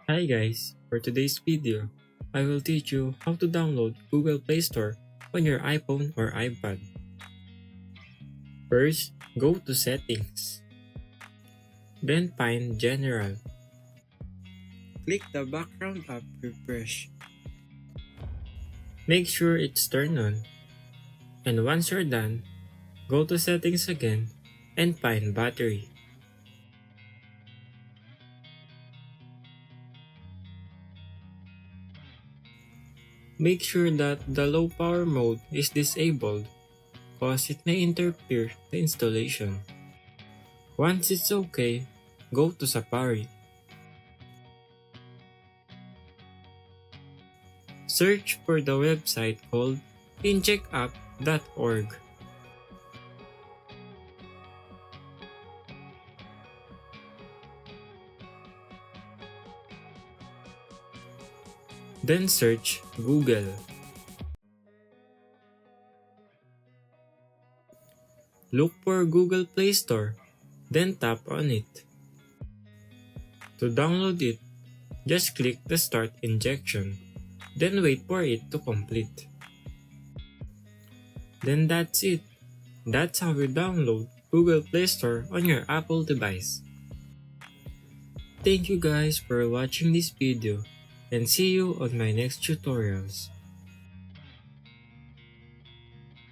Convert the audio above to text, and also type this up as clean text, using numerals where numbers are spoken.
Hi guys, for today's video, I will teach you how to download Google Play Store on your iPhone or iPad. First, go to Settings. Then find General. Click the background app refresh. Make sure it's turned on. And once you're done, go to Settings again and find Battery. Make sure that the low power mode is disabled cause it may interfere the installation. Once it's okay, go to Safari. Search for the website called incheckapp.org. Then search Google. Look for Google Play Store, then tap on it. To download it, just click the Start Injection, then wait for it to complete. Then that's it. That's how you download Google Play Store on your Apple device. Thank you guys for watching this video and see you on my next tutorials.